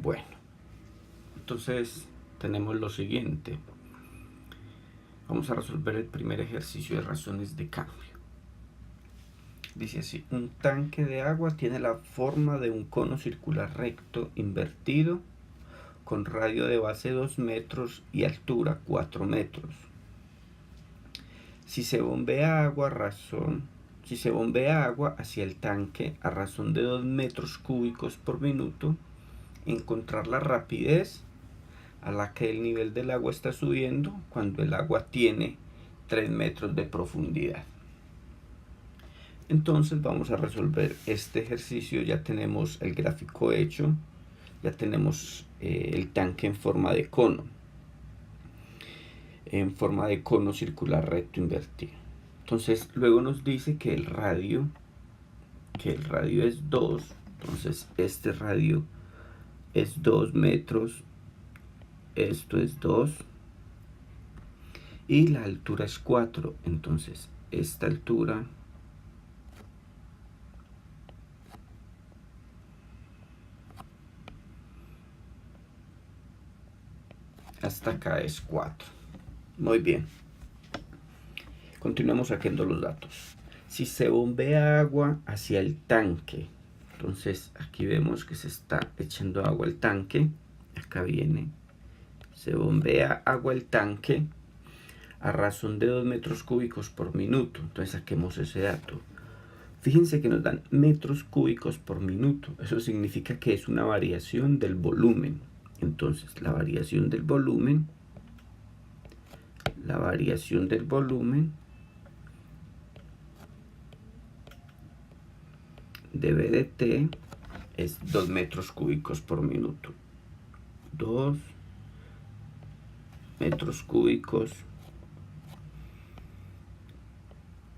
Bueno, entonces tenemos lo siguiente. Vamos a resolver el primer ejercicio de razones de cambio. Dice así: un tanque de agua tiene la forma de un cono circular recto invertido con radio de base 2 metros y altura 4 metros. Si se bombea agua hacia el tanque a razón de 2 metros cúbicos por minuto, encontrar la rapidez a la que el nivel del agua está subiendo cuando el agua tiene 3 metros de profundidad. Entonces vamos a resolver este ejercicio. Ya tenemos el gráfico hecho, ya tenemos el tanque en forma de cono circular recto invertido. Entonces luego nos dice que el radio es 2, entonces este radio es 2 metros, esto es 2 y la altura es 4, entonces esta altura hasta acá es 4. Muy bien, continuamos sacando los datos. Si se bombea agua hacia el tanque, entonces aquí vemos que se está echando agua al tanque, acá viene, se bombea agua al tanque a razón de 2 metros cúbicos por minuto. Entonces saquemos ese dato. Fíjense que nos dan metros cúbicos por minuto. Eso significa que es una variación del volumen. Entonces la variación del volumen de V de T es 2 metros cúbicos por minuto. 2 metros cúbicos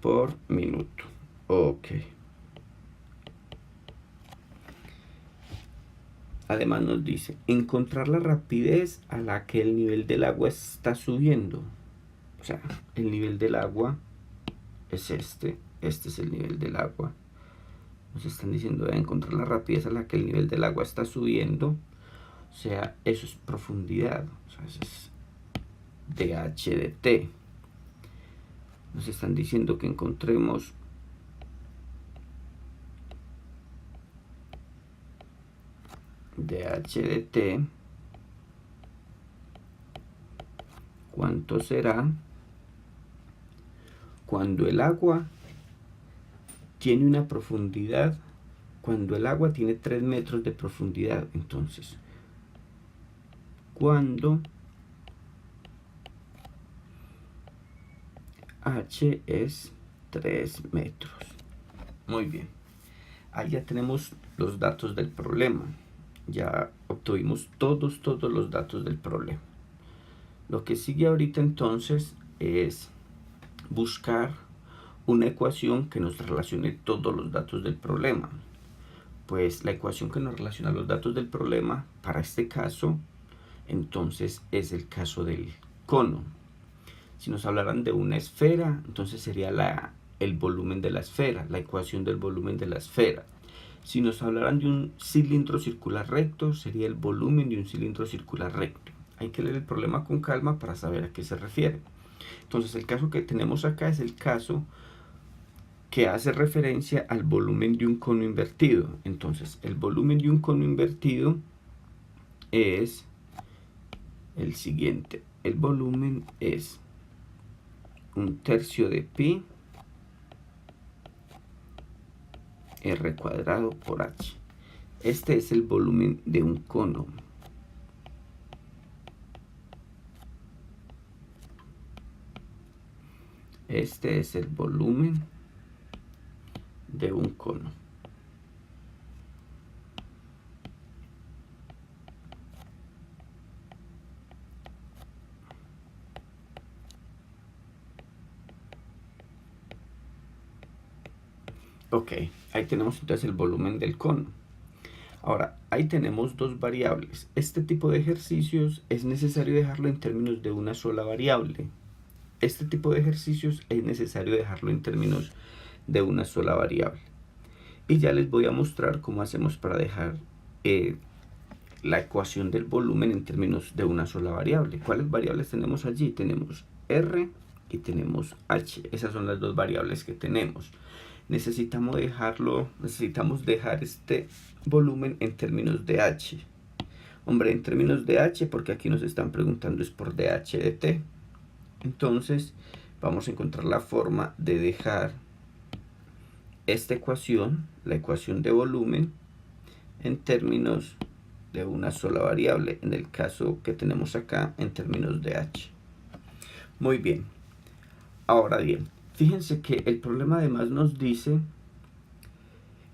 por minuto. Ok. Además nos dice encontrar la rapidez a la que el nivel del agua está subiendo. O sea, el nivel del agua es este es el nivel del agua. Nos están diciendo de encontrar la rapidez a la que el nivel del agua está subiendo. O sea, eso es profundidad. O sea, eso es dH de T. Nos están diciendo que encontremos dH de T. ¿Cuánto será cuando el agua tiene una profundidad? Cuando el agua tiene 3 metros de profundidad. Entonces, cuando H es 3 metros. Muy bien. Ahí ya tenemos los datos del problema. Ya obtuvimos todos los datos del problema. Lo que sigue ahorita entonces es buscar una ecuación que nos relacione todos los datos del problema. Pues la ecuación que nos relaciona los datos del problema para este caso entonces es el caso del cono. Si nos hablaran de una esfera, entonces sería el volumen de la esfera, la ecuación del volumen de la esfera. Si nos hablaran de un cilindro circular recto, sería el volumen de un cilindro circular recto. Hay que leer el problema con calma para saber a qué se refiere. Entonces el caso que tenemos acá es el caso que hace referencia al volumen de un cono invertido. Entonces el volumen de un cono invertido es el siguiente. El volumen es 1/3 de pi r cuadrado por h. Este es el volumen de un cono. Este es el volumen de un cono. Ok, ahí tenemos entonces el volumen del cono. Ahora, ahí tenemos dos variables. Este tipo de ejercicios es necesario dejarlo en términos de una sola variable. Este tipo de ejercicios es necesario dejarlo en términos de una sola variable. Y ya les voy a mostrar cómo hacemos para dejar la ecuación del volumen en términos de una sola variable. ¿Cuáles variables tenemos allí? Tenemos R y tenemos H. Esas son las dos variables que tenemos. Necesitamos dejar este volumen en términos de H. Hombre, en términos de H, porque aquí nos están preguntando es por dH de T. Entonces, vamos a encontrar la forma de dejar esta ecuación, la ecuación de volumen, en términos de una sola variable, en el caso que tenemos acá, en términos de H. Muy bien. Ahora bien, fíjense que el problema además nos dice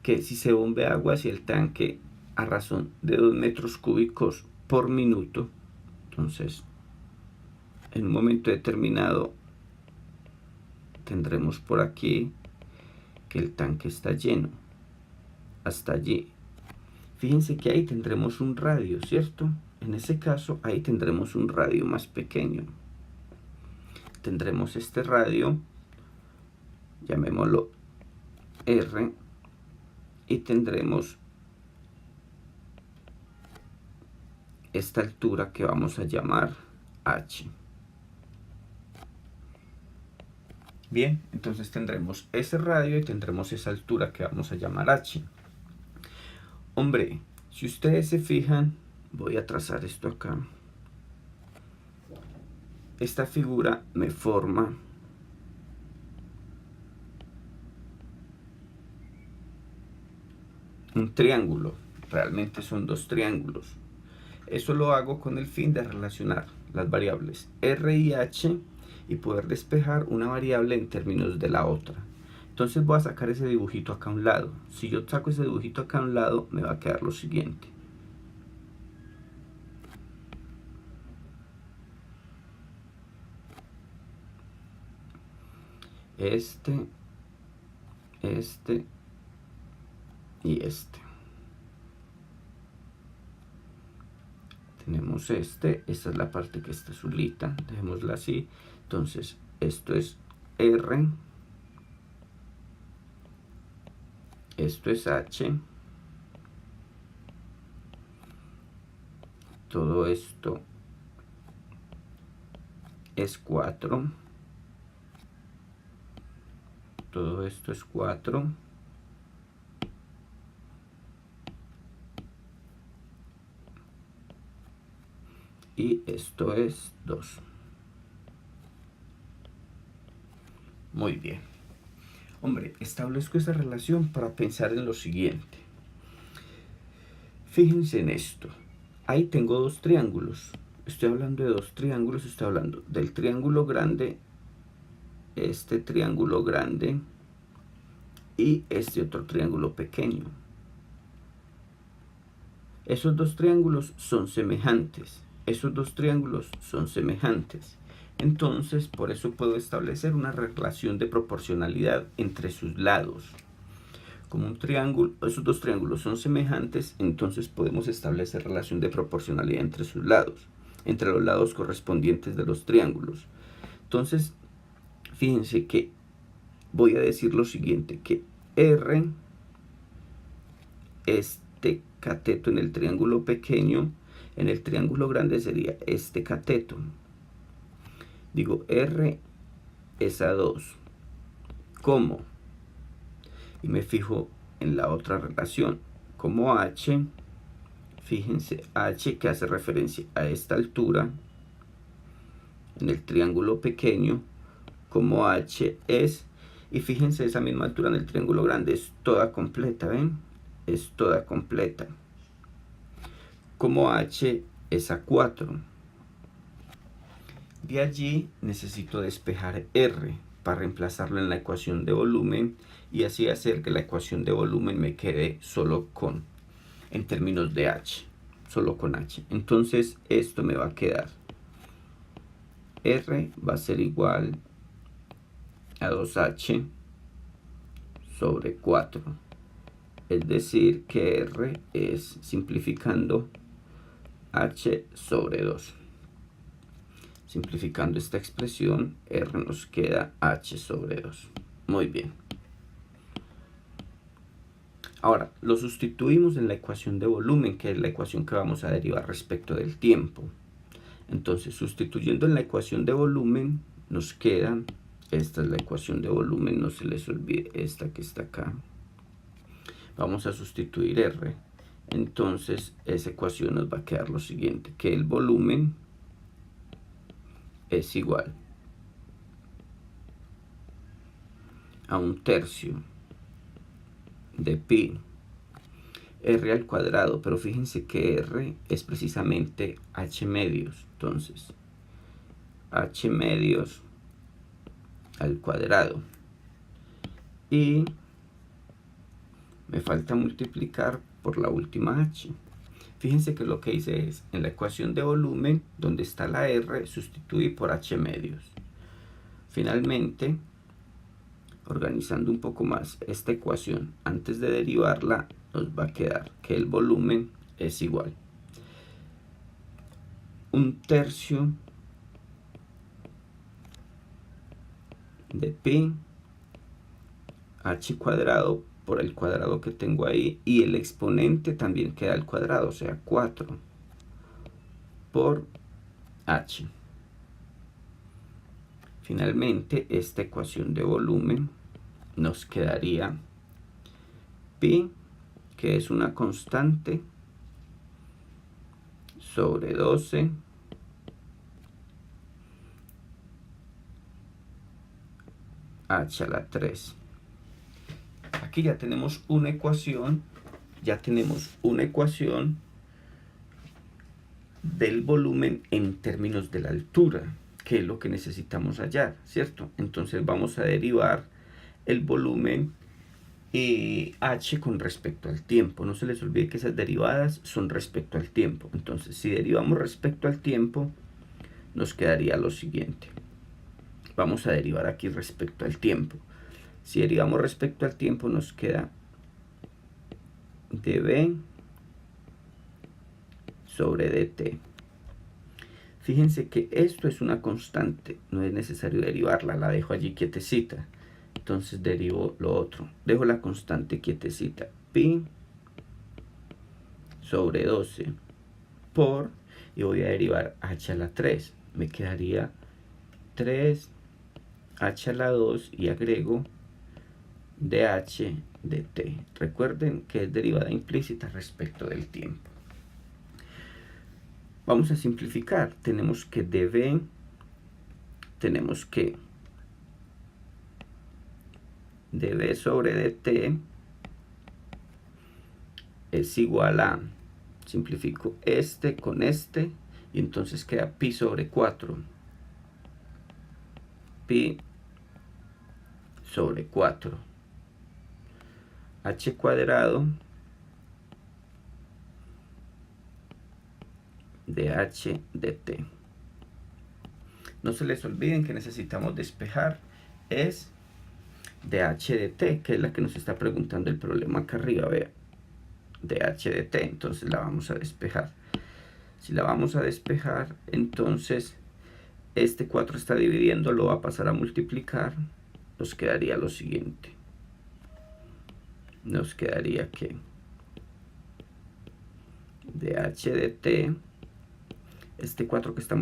que si se bombea agua hacia el tanque a razón de 2 metros cúbicos por minuto, entonces en un momento determinado tendremos por aquí que el tanque está lleno hasta allí. Fíjense que ahí tendremos un radio, ¿cierto? En ese caso ahí tendremos un radio más pequeño. Tendremos este radio, llamémoslo R, y tendremos esta altura que vamos a llamar H. Bien, entonces tendremos ese radio y tendremos esa altura que vamos a llamar H. Hombre, si ustedes se fijan, voy a trazar esto acá. Esta figura me forma un triángulo. Realmente son dos triángulos. Eso lo hago con el fin de relacionar las variables R y H y poder despejar una variable en términos de la otra. Entonces voy a sacar ese dibujito acá a un lado. Si yo saco ese dibujito acá a un lado, me va a quedar lo siguiente. Este y este. Tenemos esta es la parte que está azulita, dejémosla así. Entonces esto es R, esto es H, todo esto es 4, todo esto es 4, y esto es 2. Muy bien. Hombre, establezco esa relación para pensar en lo siguiente. Fíjense en esto. Ahí tengo dos triángulos. Estoy hablando de dos triángulos. Estoy hablando del triángulo grande, este triángulo grande y este otro triángulo pequeño. Esos dos triángulos son semejantes. Esos dos triángulos son semejantes. Entonces, por eso puedo establecer una relación de proporcionalidad entre sus lados. Como un triángulo, esos dos triángulos son semejantes, entonces podemos establecer relación de proporcionalidad entre sus lados, entre los lados correspondientes de los triángulos. Entonces, fíjense que voy a decir lo siguiente, que R, este cateto en el triángulo pequeño, en el triángulo grande sería este cateto. Digo, R es a 2. ¿Cómo? Y me fijo en la otra relación. Como H, fíjense, H que hace referencia a esta altura en el triángulo pequeño, como H es, y fíjense esa misma altura en el triángulo grande, es toda completa, ¿ven? Es toda completa. Como H es a 4. De allí necesito despejar R para reemplazarlo en la ecuación de volumen y así hacer que la ecuación de volumen me quede solo con, en términos de H, solo con H. Entonces esto me va a quedar, R va a ser igual a 2H sobre 4. Es decir que R es, simplificando, H sobre 2. Simplificando esta expresión, R nos queda H sobre 2. Muy bien. Ahora, lo sustituimos en la ecuación de volumen, que es la ecuación que vamos a derivar respecto del tiempo. Entonces, sustituyendo en la ecuación de volumen, nos queda, esta es la ecuación de volumen, no se les olvide esta que está acá. Vamos a sustituir R. Entonces, esa ecuación nos va a quedar lo siguiente, que el volumen es igual a 1/3 de pi r al cuadrado, pero fíjense que r es precisamente h medios, entonces h medios al cuadrado, y me falta multiplicar por la última h. Fíjense que lo que hice es, en la ecuación de volumen, donde está la r, sustituí por h medios. Finalmente, organizando un poco más esta ecuación, antes de derivarla, nos va a quedar que el volumen es igual 1/3 de pi h cuadrado por el cuadrado que tengo ahí, y el exponente también queda al cuadrado, o sea 4 por h. Finalmente, esta ecuación de volumen nos quedaría pi, que es una constante, sobre 12 h a la 3. Aquí ya tenemos una ecuación, del volumen en términos de la altura, que es lo que necesitamos hallar, ¿cierto? Entonces vamos a derivar el volumen h con respecto al tiempo. No se les olvide que esas derivadas son respecto al tiempo. Entonces, si derivamos respecto al tiempo, nos quedaría lo siguiente. Vamos a derivar aquí respecto al tiempo. Si derivamos respecto al tiempo, nos queda dv sobre dt. Fíjense que esto es una constante, no es necesario derivarla, la dejo allí quietecita. Entonces derivo lo otro, dejo la constante quietecita, pi sobre 12 por, y voy a derivar h a la 3, me quedaría 3 h a la 2 y agrego dh dt. Recuerden que es derivada implícita respecto del tiempo. Vamos a simplificar. Tenemos que dv sobre dt es igual a, simplifico este con este, y entonces queda pi sobre 4. Pi sobre 4. H cuadrado de h dt. No se les olviden que necesitamos despejar es de h dt, que es la que nos está preguntando el problema acá arriba, vea, de h dt, entonces la vamos a despejar. Si la vamos a despejar, entonces este 4 está dividiendo, lo va a pasar a multiplicar, nos quedaría lo siguiente. Nos quedaría que de h dt, este 4 que está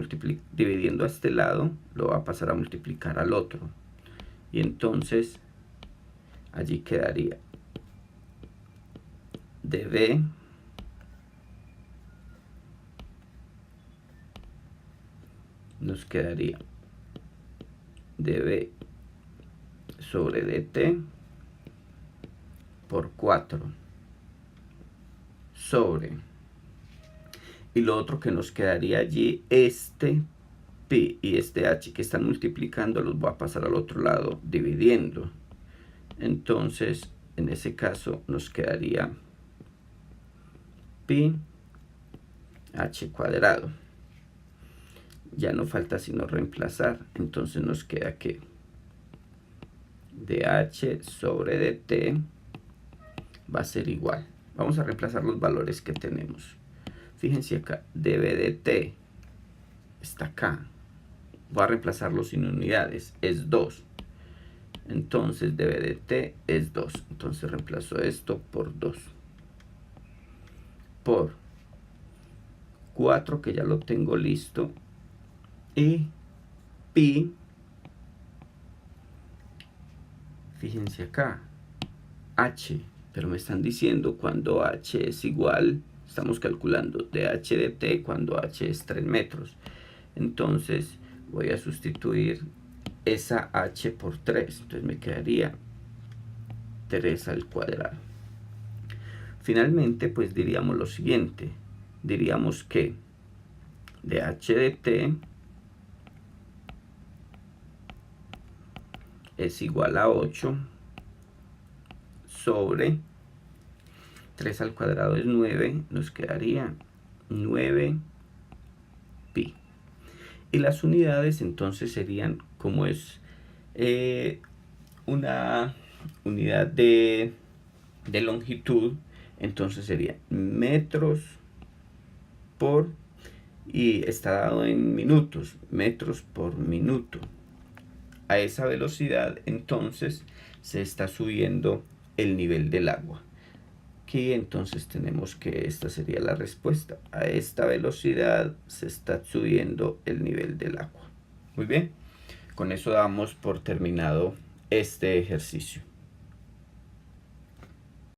dividiendo a este lado, lo va a pasar a multiplicar al otro. Y entonces, allí quedaría dv nos quedaría dv sobre dt por 4 sobre, y lo otro que nos quedaría allí, este pi y este h que están multiplicando, los voy a pasar al otro lado dividiendo. Entonces, en ese caso nos quedaría pi h cuadrado. Ya no falta sino reemplazar, entonces nos queda que dh sobre dt va a ser igual. Vamos a reemplazar los valores que tenemos. Fíjense acá, dv dt está acá. Voy a reemplazarlo sin unidades, es 2. Entonces dB de t es 2. Entonces reemplazo esto por 2. Por 4, que ya lo tengo listo. Y pi, fíjense acá, h, pero me están diciendo cuando h es igual, estamos calculando dh de t cuando h es 3 metros. Entonces voy a sustituir esa h por 3, entonces me quedaría 3 al cuadrado. Finalmente, pues diríamos lo siguiente, diríamos que dh de t es igual a 8 sobre 3 al cuadrado es 9, nos quedaría 9 pi. Y las unidades entonces serían, como es una unidad de longitud, entonces sería metros por, y está dado en minutos, metros por minuto. A esa velocidad entonces se está subiendo el nivel del agua. Aquí entonces tenemos que esta sería la respuesta. A esta velocidad se está subiendo el nivel del agua. Muy bien, con eso damos por terminado este ejercicio.